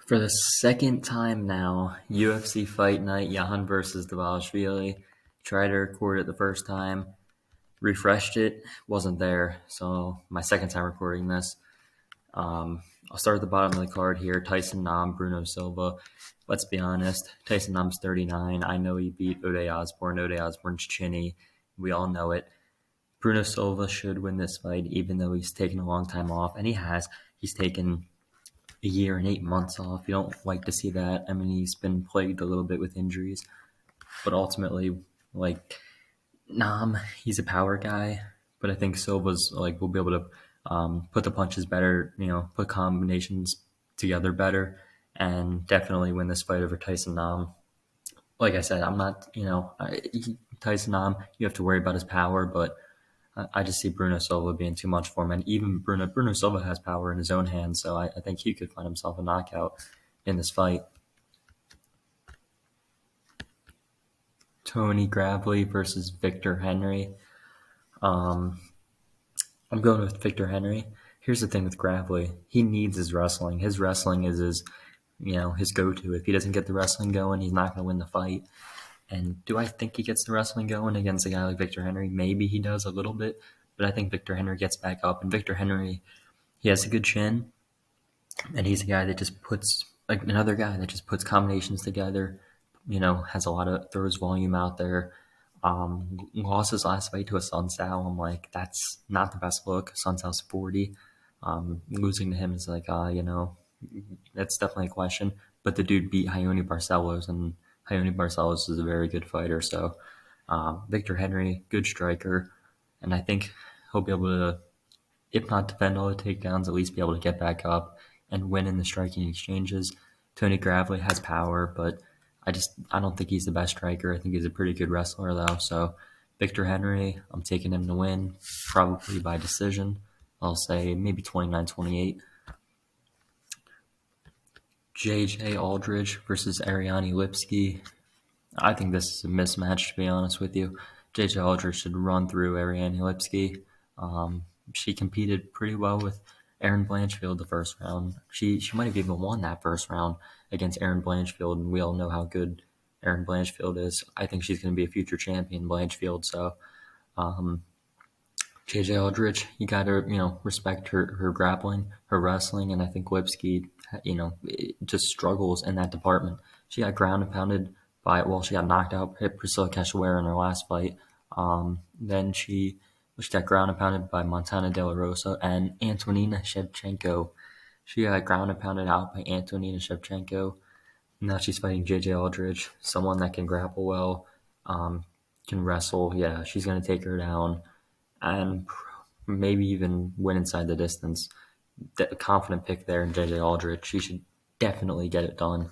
For the second time now, UFC Fight Night, Yahan versus Dvalishvili. Tried to record it the first time, refreshed it, wasn't there. So my second time recording this. I'll start at the bottom of the card here. Tyson Nam, Bruno Silva. Let's be honest. Tyson Nam's 39. I know he beat Ode Osborne. Ode Osborne's chinny. We all know it. Bruno Silva should win this fight, even though he's taken a long time off, and he has. He's taken a year and 8 months off. You don't like to see that. I mean, he's been plagued a little bit with injuries, but ultimately, Nam, he's a power guy. But I think Silva's will be able to put the punches better. Put combinations together better, and definitely win this fight over Tyson Nam. Like I said, I'm not. Tyson Nam, you have to worry about his power, but I just see Bruno Silva being too much for him. And even Bruno Silva has power in his own hands, so I think he could find himself a knockout in this fight. Tony Gravely versus Victor Henry. I'm going with Victor Henry. Here's the thing with Gravely. He needs his wrestling. His wrestling is his go-to. If he doesn't get the wrestling going, he's not going to win the fight. And do I think he gets the wrestling going against a guy like Victor Henry? Maybe he does a little bit, but I think Victor Henry gets back up. And Victor Henry, he has a good chin, and he's a guy that just puts another guy that just puts combinations together. Has a lot of throws volume out there. Lost his last fight to a Sun Sao. I'm like, that's not the best look. Sun Sao's 40. Losing to him is that's definitely a question. But the dude beat Ione Barcelos, and Ione Barcelos is a very good fighter. So Victor Henry, good striker. And I think he'll be able to, if not defend all the takedowns, at least be able to get back up and win in the striking exchanges. Tony Gravely has power, but I don't think he's the best striker. I think he's a pretty good wrestler, though. So Victor Henry, I'm taking him to win, probably by decision. I'll say maybe 29-28. JJ Aldridge versus Ariane Lipski. I think this is a mismatch, to be honest with you. JJ Aldridge should run through Ariane Lipski. She competed pretty well with Erin Blanchfield the first round. She might have even won that first round against Erin Blanchfield, and we all know how good Erin Blanchfield is. I think she's going to be a future champion, Blanchfield. So, JJ Aldridge, you got to respect her grappling, her wrestling, and I think Lipski, just struggles in that department. She got ground and pounded she got knocked out by Priscilla Cachoeira in her last fight. Then she got ground and pounded by Montana De La Rosa and Antonina Shevchenko. She got ground and pounded out by Antonina Shevchenko. Now she's fighting JJ Aldridge, someone that can grapple well, can wrestle. Yeah, she's going to take her down and maybe even win inside the distance. Confident pick there in JJ Aldridge. She should definitely get it done.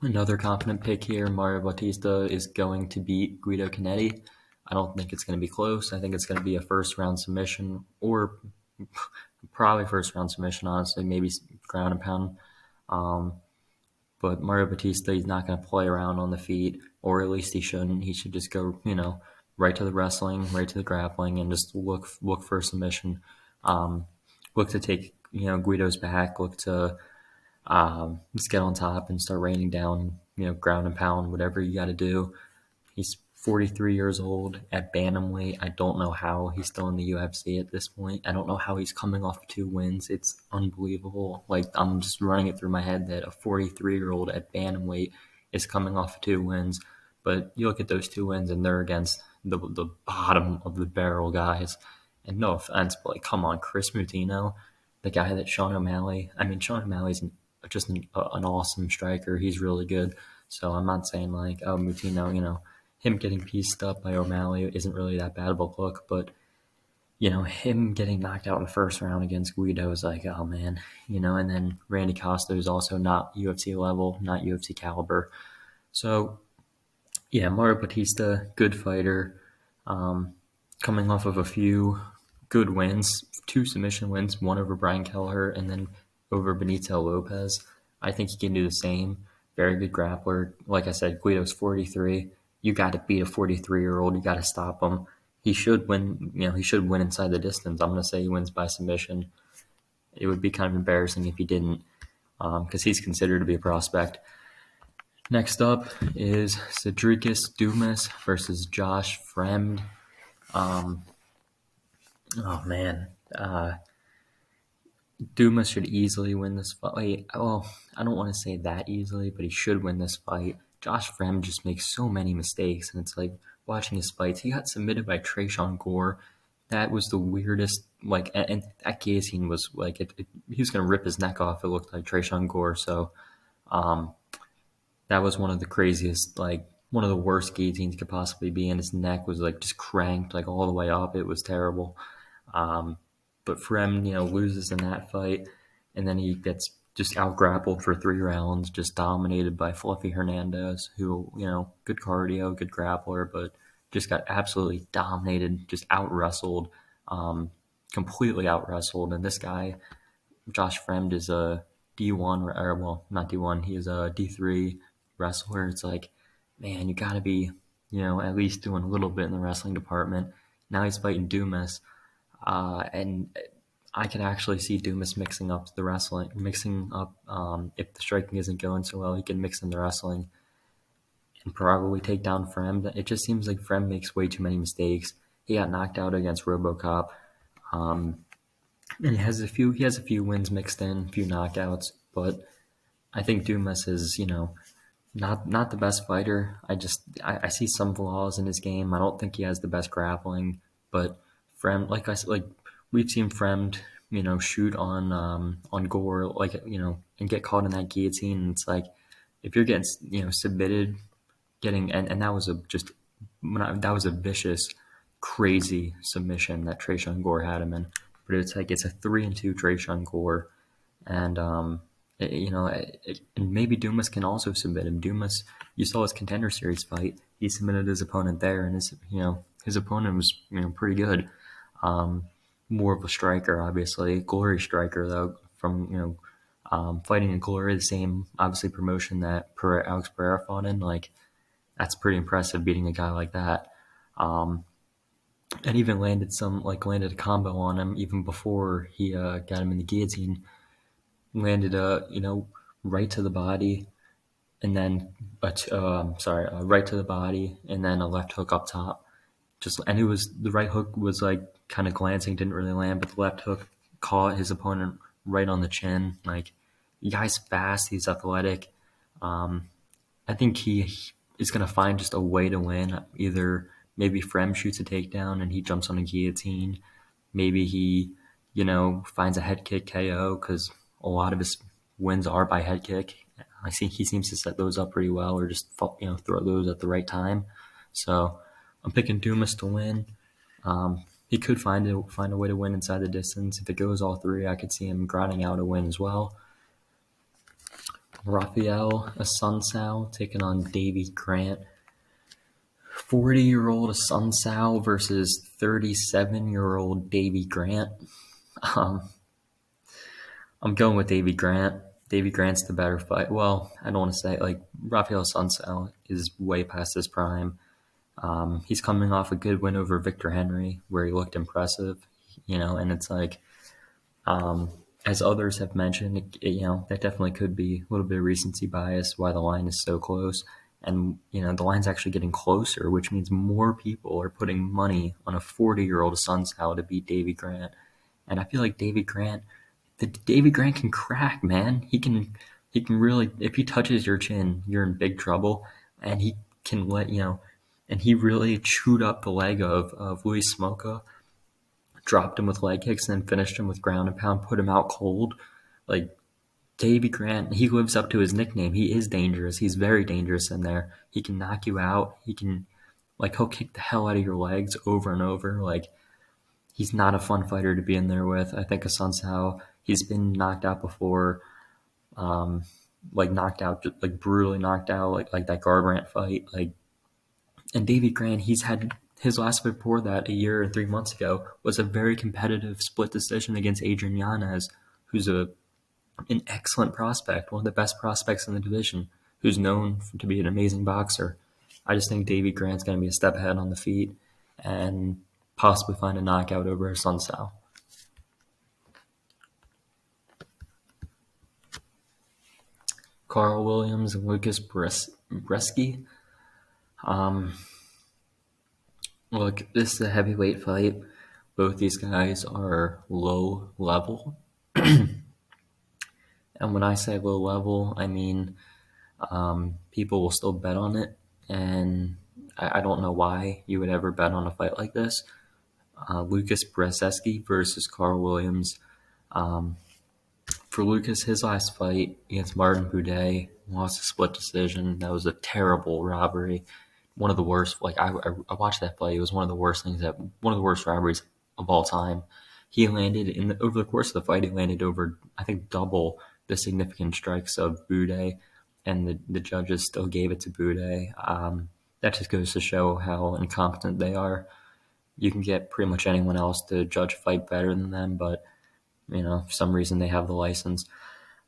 Another confident pick here, Mario Bautista is going to beat Guido Canetti. I don't think it's going to be close. I think it's going to be a first-round submission, or probably first-round submission, honestly, maybe ground and pound. But Mario Bautista, he's not going to play around on the feet, or at least he shouldn't. He should just go, right to the wrestling, right to the grappling, and just look for a submission. Look to take, Guido's back. Look to just get on top and start raining down, ground and pound, whatever you got to do. He's 43 years old at bantamweight. I don't know how he's still in the UFC at this point. I don't know how he's coming off 2 wins. It's unbelievable. I'm just running it through my head that a 43-year-old at bantamweight is coming off 2 wins. But you look at those 2 wins, and they're against the bottom of the barrel guys. And no offense, but come on, Chris Mutino, the guy that Sean O'Malley's just an awesome striker. He's really good. So I'm not saying Mutino, him getting pieced up by O'Malley isn't really that bad of a look, but him getting knocked out in the first round against Guido is oh man, and then Randy Costa is also not UFC level, not UFC caliber. So yeah, Mario Bautista, good fighter, coming off of a few good wins, 2 submission wins, one over Brian Kelleher and then over Benito Lopez. I think he can do the same. Very good grappler. Like I said, Guido's 43. You got to beat a 43-year-old. You got to stop him. He should win. He should win inside the distance. I'm going to say he wins by submission. It would be kind of embarrassing if he didn't. because he's considered to be a prospect. Next up is Cedricus Dumas versus Josh Fremd. Oh man, Dumas should easily win this fight. Well, I don't want to say that easily, but he should win this fight. Josh Fremd just makes so many mistakes, and it's like watching his fights. He got submitted by Trayshawn Gore. That was the weirdest. Like, and that guillotine was like he was gonna rip his neck off. It looked like Trayshawn Gore. So, um, that was one of the craziest, like one of the worst guillotines he could possibly be. And his neck was like just cranked like all the way up. It was terrible. Um, but Frem, loses in that fight, and then he gets just out grappled for 3 rounds, just dominated by Fluffy Hernandez, who, good cardio, good grappler, but just got absolutely dominated, just out wrestled, completely out wrestled. And this guy, Josh Fremd, is a D1, or well, not D1, he is a D3 wrestler. It's like, man, you got to be, at least doing a little bit in the wrestling department. Now he's fighting Dumas. And I can actually see Dumas mixing up the wrestling, if the striking isn't going so well, he can mix in the wrestling and probably take down Frem. It just seems like Frem makes way too many mistakes. He got knocked out against RoboCop. And he has a few wins mixed in, a few knockouts, but I think Dumas is, not the best fighter. I see some flaws in his game. I don't think he has the best grappling, but Fremd, like I said, like we've seen Fremd, shoot on Gore, and get caught in that guillotine. And it's like if you're getting, submitted, and that was that was a vicious, crazy submission that Trayshawn Gore had him in. But it's like it's a 3-2 Trayshawn Gore, and and maybe Dumas can also submit him. Dumas, you saw his Contender Series fight. He submitted his opponent there, and his opponent was pretty good. More of a striker, obviously, Glory striker though. From fighting in Glory, the same obviously promotion that Alex Pereira fought in. Like that's pretty impressive, beating a guy like that. And even landed a combo on him even before he got him in the guillotine. Landed right to the body, and then right to the body, and then a left hook up top. And it was the right hook was like kind of glancing, didn't really land, but the left hook caught his opponent right on the chin. Like the guy's fast, he's athletic. I think he is going to find just a way to win. Either maybe Frem shoots a takedown and he jumps on a guillotine. Maybe he, finds a head kick KO, because a lot of his wins are by head kick. I think he seems to set those up pretty well, or just throw those at the right time. So I'm picking Dumas to win. He could find a way to win inside the distance. If it goes all three, I could see him grinding out a win as well. Rafael Asuncao taking on Davy Grant. 40-year-old Asuncao versus 37-year-old Davy Grant. I'm going with Davy Grant. Davy Grant's the better fight. Well, I don't want to say, like, Rafael Asuncao is way past his prime. He's coming off a good win over Victor Henry, where he looked impressive, and it's like, as others have mentioned, that definitely could be a little bit of recency bias, why the line is so close. And, the line's actually getting closer, which means more people are putting money on a 40-year-old Asuncao to beat Davy Grant. And I feel like Davy Grant can crack, man. He can really, if he touches your chin, you're in big trouble. And he can and he really chewed up the leg of Luis Smoka, dropped him with leg kicks, and then finished him with ground and pound, put him out cold. Like, Davy Grant, he lives up to his nickname. He is dangerous. He's very dangerous in there. He can knock you out. He'll kick the hell out of your legs over and over. Like, he's not a fun fighter to be in there with. I think Asuncao, he's been knocked out before, brutally knocked out, like that Garbrandt fight. And Davy Grant, he's had his last fight before that, a year and 3 months ago, was a very competitive split decision against Adrian Yanez, who's an excellent prospect, one of the best prospects in the division, who's known to be an amazing boxer. I just think Davy Grant's going to be a step ahead on the feet and possibly find a knockout over Asuncao. Carl Williams and Lucas Bresky. Um, Look, this is a heavyweight fight. Both these guys are low level. And when I say low level, I mean people will still bet on it. And I don't know why you would ever bet on a fight like this. Lucas Brzeski versus Carl Williams. Um, for Lucas, his last fight against Martin Buday lost a split decision. That was a terrible robbery. One of the worst. Like I watched that fight. It was one of the worst things one of the worst robberies of all time. He landed over the course of the fight. He landed over, I think, double the significant strikes of Buday, and the judges still gave it to Buday. That just goes to show how incompetent they are. You can get pretty much anyone else to judge a fight better than them, but for some reason they have the license.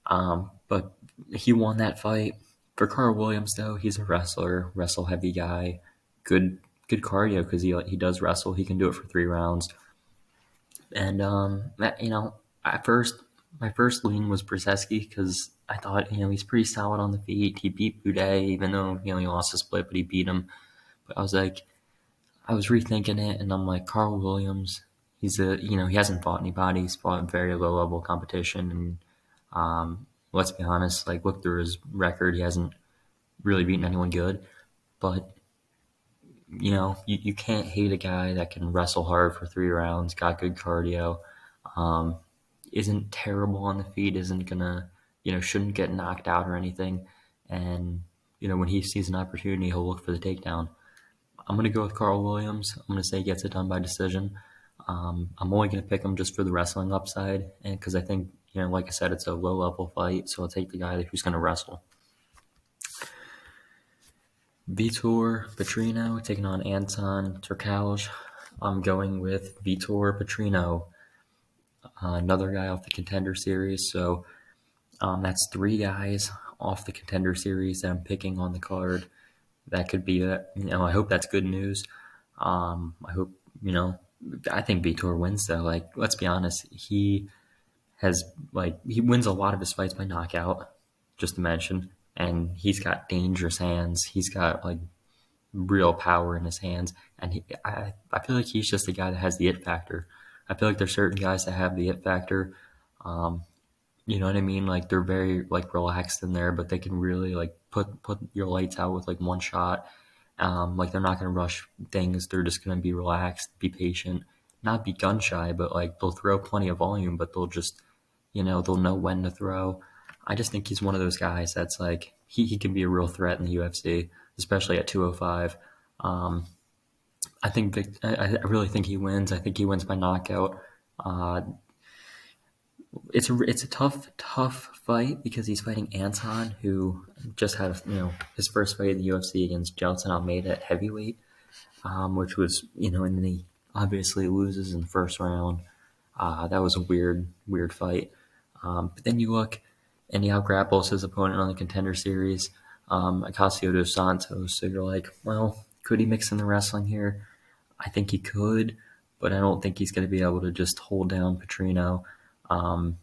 But he won that fight. For Carl Williams, though, he's a wrestler, wrestle heavy guy, good cardio because he does wrestle. He can do it for 3 rounds. And at first my first lean was Brzeski because I thought he's pretty solid on the feet. He beat Buday, even though he lost a split, but he beat him. But I was rethinking it, and I'm like, Carl Williams, he hasn't fought anybody. He's fought very low level competition, and let's be honest, look through his record, he hasn't really beaten anyone good. But you can't hate a guy that can wrestle hard for 3 rounds, got good cardio, isn't terrible on the feet, isn't gonna shouldn't get knocked out or anything, and when he sees an opportunity, he'll look for the takedown. I'm going to go with Carl Williams. I'm going to say he gets it done by decision. I'm only going to pick him just for the wrestling upside, and because I think, like I said, it's a low-level fight, so I'll take the guy who's going to wrestle. Vitor Petrino taking on Anton Turkalj. I'm going with Vitor Petrino, another guy off the Contender Series. So that's 3 guys off the Contender Series that I'm picking on the card. That could be that. I hope that's good news. I hope, I think Vitor wins though. Let's be honest. He wins a lot of his fights by knockout, just to mention. And he's got dangerous hands. He's got real power in his hands. And I feel like he's just a guy that has the it factor. I feel like there's certain guys that have the it factor. You know what I mean? They're very relaxed in there, but they can really put your lights out with one shot. They're not going to rush things. They're just going to be relaxed, be patient, not be gun shy, but they'll throw plenty of volume, but they'll just, they'll know when to throw. I just think he's one of those guys that's he can be a real threat in the UFC, especially at 205. I really think he wins. I think he wins by knockout. It's a tough fight because he's fighting Anton, who just had his first fight in the UFC against Gelson Almeida at heavyweight, which was and then he obviously loses in the first round. That was a weird fight. But then you look and he outgrapples his opponent on the Contender Series, Acacio dos Santos. So you're like, well, could he mix in the wrestling here? I think he could, but I don't think he's going to be able to just hold down Petrino. And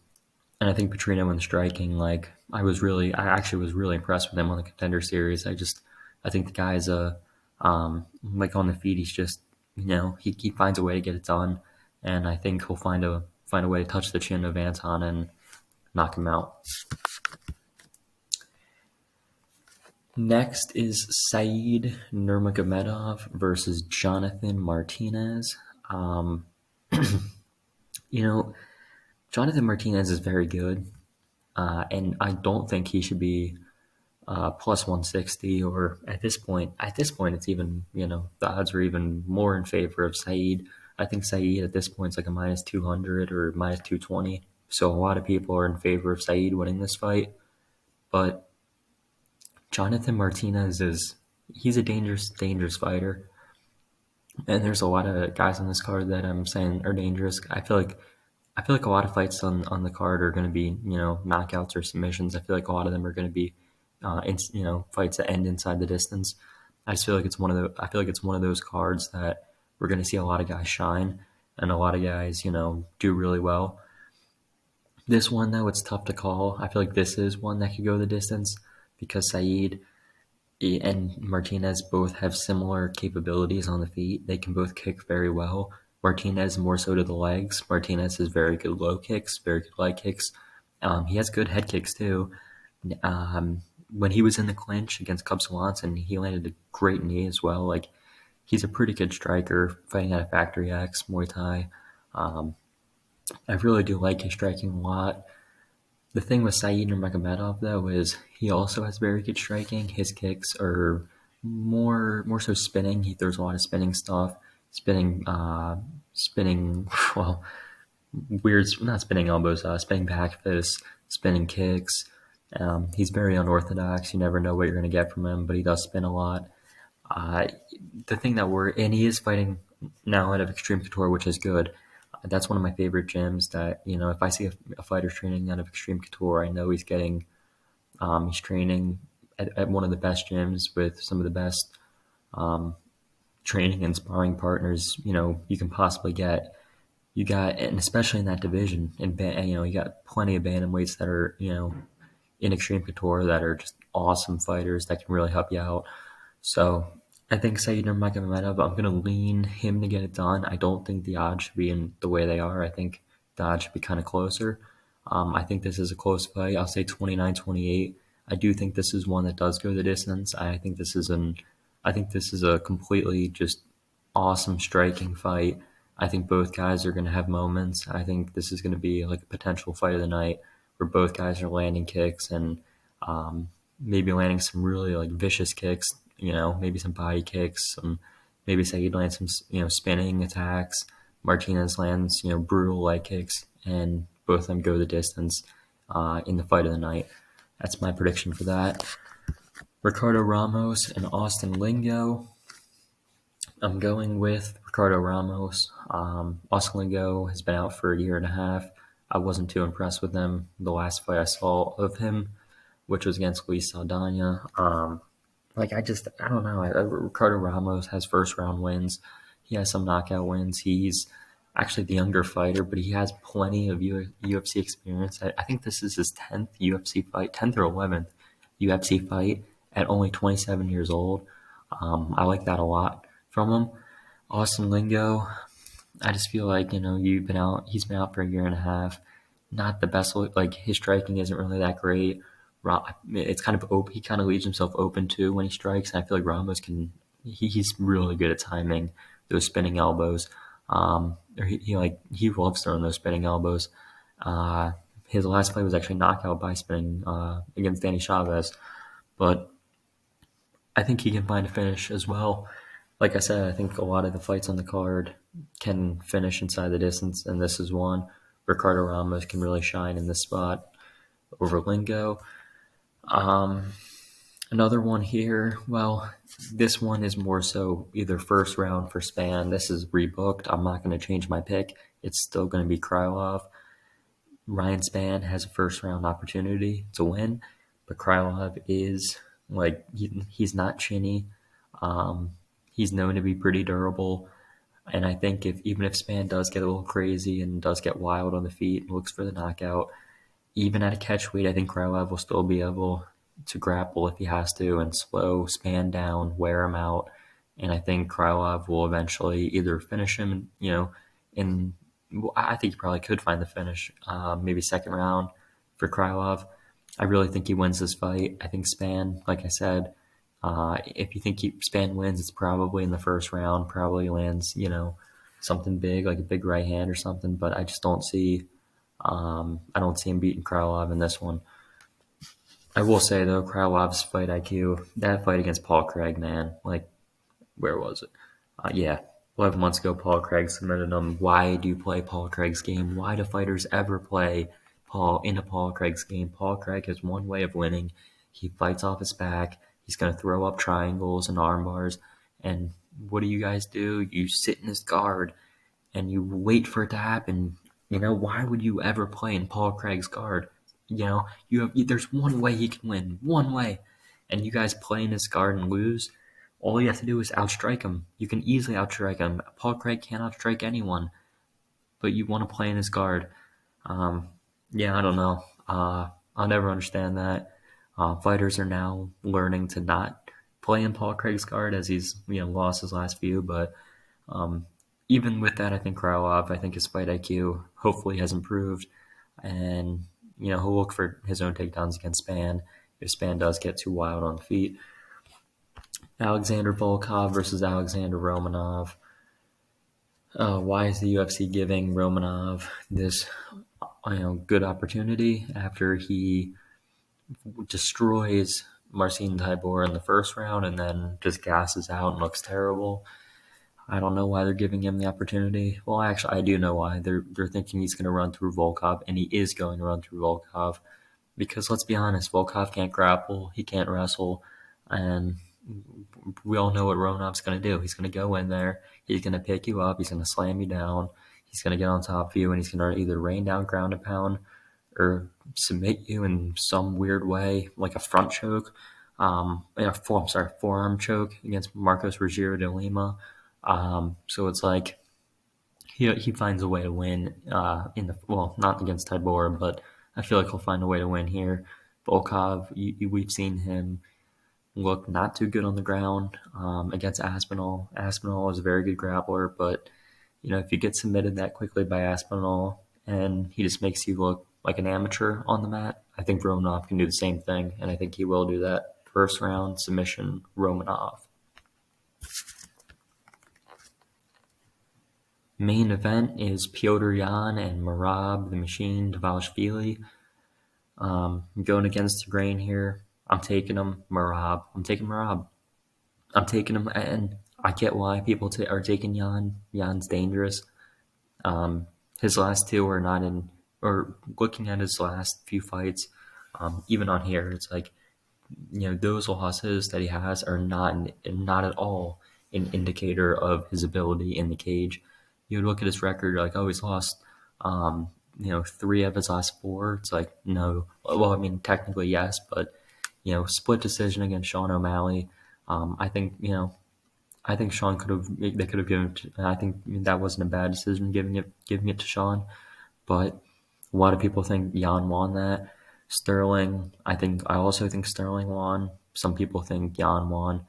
I think Petrino in striking, I actually was really impressed with him on the Contender Series. I think the guy's on the feet, he's just, he finds a way to get it done, and I think he'll find a way to touch the chin of Anton and knock him out. Next is Said Nurmagomedov versus Jonathan Martinez. Jonathan Martinez is very good, and I don't think he should be plus 160, or at this point it's even, the odds are even more in favor of Said. I think Said at this point is a minus 200 or minus 220. So a lot of people are in favor of Said winning this fight. But Jonathan Martinez he's a dangerous fighter. And there's a lot of guys on this card that I'm saying are dangerous. I feel like a lot of fights on the card are going to be, knockouts or submissions. I feel like a lot of them are going to be, fights that end inside the distance. I just feel like it's one of those cards that we're going to see a lot of guys shine and a lot of guys, do really well. This one, though, it's tough to call. I feel like this is one that could go the distance. because Saeed and Martinez both have similar capabilities on the feet. They can both kick very well. Martinez more so to the legs. Martinez has very good low kicks, very good leg kicks. He has good head kicks too. When he was in the clinch against Cub Swanson, he landed a great knee as well. Like, he's a pretty good striker fighting out of Factory X, Muay Thai. Um, I really do like his striking a lot. The thing with Saeed Nurmagomedov, though, is he also has very good striking. His kicks are more so spinning. He throws a lot of spinning stuff, spinning. Well, weird, not spinning elbows, spinning back fists, spinning kicks. He's very unorthodox. You never know what you're going to get from him, but he does spin a lot. Uh, the thing that and he is fighting now out of Extreme Couture, which is good. That's one of my favorite gyms that, if I see a fighter training out of Extreme Couture, I know he's training at one of the best gyms with some of the best um, training and sparring partners, you can possibly get. And especially in that division, you got plenty of bantamweights that are, in Extreme Couture that are just awesome fighters that can really help you out. So I think Saeed Nurmagomedov, I'm going to lean him to get it done. I don't think the odds should be in the way they are. I think the odds should be kind of closer. I think this is a close fight. I'll say 29-28. I do think this is one that does go the distance. I think this is a completely just awesome striking fight. I think both guys are going to have moments. I think this is going to be like a potential fight of the night where both guys are landing kicks and maybe landing some really like vicious kicks, maybe some body kicks, maybe Saeed lands some, spinning attacks. Martinez lands, brutal leg kicks, and both of them go the distance in the fight of the night. That's my prediction for that. Ricardo Ramos and Austin Lingo. I'm going with Ricardo Ramos. Austin Lingo has been out for a year and a half. I wasn't too impressed with him. The last fight I saw of him, which was against Luis Saldana. I don't know. Ricardo Ramos has first round wins. He has some knockout wins. He's actually the younger fighter, but he has plenty of UFC experience. I think this is his 10th UFC fight, 10th or 11th UFC fight at only 27 years old. I like that a lot from him. Austin Lingo, I just feel like, he's been out for a year and a half. Not the best, like his striking isn't really that great. It's kind of open. He kind of leaves himself open too when he strikes. And I feel like Ramos he's really good at timing those spinning elbows. He loves throwing those spinning elbows. His last fight was actually knockout by spinning against Danny Chavez, but I think he can find a finish as well. Like I said, I think a lot of the fights on the card can finish inside the distance, and this is one. Ricardo Ramos can really shine in this spot over Lingo. Another one here, well, this one is more so either first round for Span. This is rebooked. I'm not going to change my pick. It's still going to be Krylov. Ryan Span has a first round opportunity to win, but Krylov is he's not chinny. He's known to be pretty durable. And I think even if Span does get a little crazy and does get wild on the feet and looks for the knockout, even at a catch weight, I think Krylov will still be able to grapple if he has to and slow Span down, wear him out. And I think Krylov will eventually either finish him, I think he probably could find the finish, maybe second round for Krylov. I really think he wins this fight. I think Span, like I said, if you think Span wins, it's probably in the first round, probably lands, something big, like a big right hand or something, but I just don't see him beating Krylov in this one. I will say, though, Krylov's fight IQ, that fight against Paul Craig, man, where was it? 11 months ago, Paul Craig submitted him. Why do you play Paul Craig's game? Why do fighters ever play into Paul Craig's game? Paul Craig has one way of winning. He fights off his back. He's going to throw up triangles and arm bars. And what do you guys do? You sit in his guard and you wait for it to happen. Why would you ever play in Paul Craig's guard? There's one way he can win. One way. And you guys play in his guard and lose. All you have to do is outstrike him. You can easily outstrike him. Paul Craig can't outstrike anyone. But you want to play in his guard. I don't know. I'll never understand that. Fighters are now learning to not play in Paul Craig's guard as he's lost his last few. But um, even with that, I think Krylov, I think his fight IQ hopefully has improved, and he'll look for his own takedowns against Spann if Spann does get too wild on the feet. Alexander Volkov versus Alexander Romanov. Why is the UFC giving Romanov this good opportunity after he destroys Marcin Tybur in the first round and then just gasses out and looks terrible? I don't know why they're giving him the opportunity. Well, actually, I do know why. They're thinking he's going to run through Volkov, and he is going to run through Volkov. Because let's be honest, Volkov can't grapple, he can't wrestle, and we all know what Romanov's going to do. He's going to go in there, he's going to pick you up, he's going to slam you down, he's going to get on top of you, and he's going to either rain down ground and pound or submit you in some weird way, like a front choke, forearm choke against Marcos Rogério de Lima. So it's like he finds a way to win not against Tybor, but I feel like he'll find a way to win here. Volkov, we've seen him look not too good on the ground against Aspinall. Aspinall is a very good grappler, but if you get submitted that quickly by Aspinall and he just makes you look like an amateur on the mat, I think Romanov can do the same thing, and I think he will do that. First round submission, Romanov. Main event is Petr Yan and Merab the Machine Dvalishvili. Going against the grain here. I'm taking him, Merab. I'm taking Merab. I'm taking him, and I get why people are taking Yan. Yan's dangerous. His last two are not in, or looking at his last few fights, even on here, it's like, those losses that he has are not at all an indicator of his ability in the cage. You would look at his record, like, oh, he's lost, 3 of his last 4. It's like, no. Well, I mean, technically, yes, but, split decision against Sean O'Malley. I think Sean they could have given it, I think that wasn't a bad decision giving it to Sean, but a lot of people think Jan won that. I also think Sterling won. Some people think Jan won.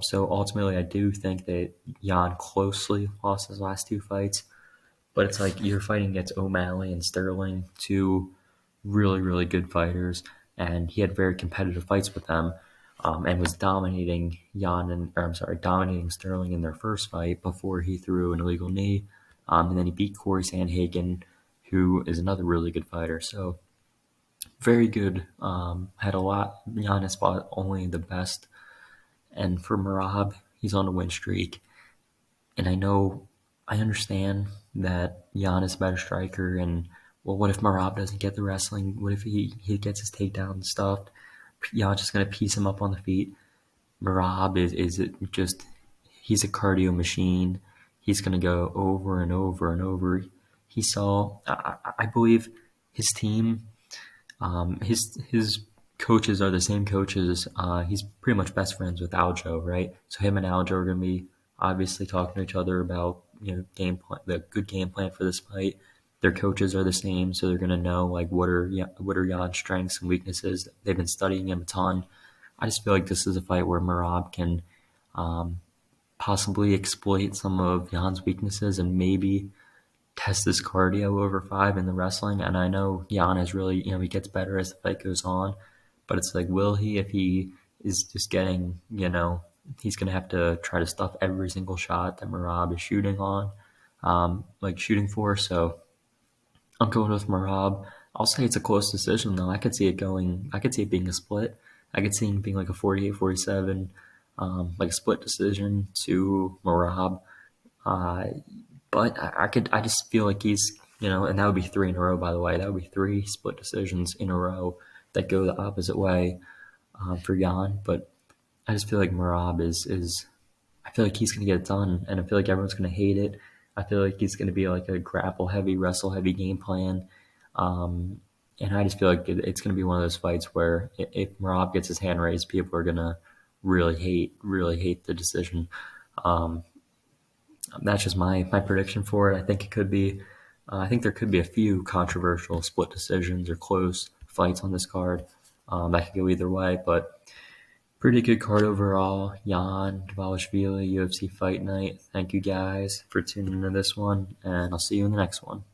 So ultimately, I do think that Jan closely lost his last 2 fights, but it's like you're fighting against O'Malley and Sterling, 2 really, really good fighters, and he had very competitive fights with them, and was dominating dominating Sterling in their first fight before he threw an illegal knee, and then he beat Corey Sandhagen, who is another really good fighter. So very good. Had a lot. Jan has fought only the best. And for Merab, he's on a win streak. And I understand that Jan is a better striker. And, well, what if Merab doesn't get the wrestling? What if he gets his takedown stuffed? Jan's just going to piece him up on the feet. Merab he's a cardio machine. He's going to go over and over and over. I believe his team, his coaches are the same coaches. He's pretty much best friends with Aljo, right? So him and Aljo are going to be obviously talking to each other about game plan, the good game plan for this fight. Their coaches are the same, so they're going to know like what are Jan's strengths and weaknesses. They've been studying him a ton. I just feel like this is a fight where Merab can possibly exploit some of Jan's weaknesses and maybe test his cardio over 5 in the wrestling. And I know Jan is really, he gets better as the fight goes on, but it's like, will he, if he is just getting, he's going to have to try to stuff every single shot that Merab is shooting for. So I'm going with Merab. I'll say it's a close decision though. I could see it being a split. I could see it being like a 48-47, like a split decision to Merab. But I just feel like he's, and that would be 3 in a row, by the way. That would be 3 split decisions in a row that go the opposite way for Jan. But I just feel like Merab I feel like he's going to get it done, and I feel like everyone's going to hate it. I feel like he's going to be like a grapple-heavy, wrestle-heavy game plan. And I just feel like it's going to be one of those fights where if Merab gets his hand raised, people are going to really hate the decision. That's just my prediction for it. I think it could be. I think there could be a few controversial split decisions or close fights on this card. That could go either way, but pretty good card overall. Jan, Dvalishvili, UFC Fight Night. Thank you guys for tuning into this one, and I'll see you in the next one.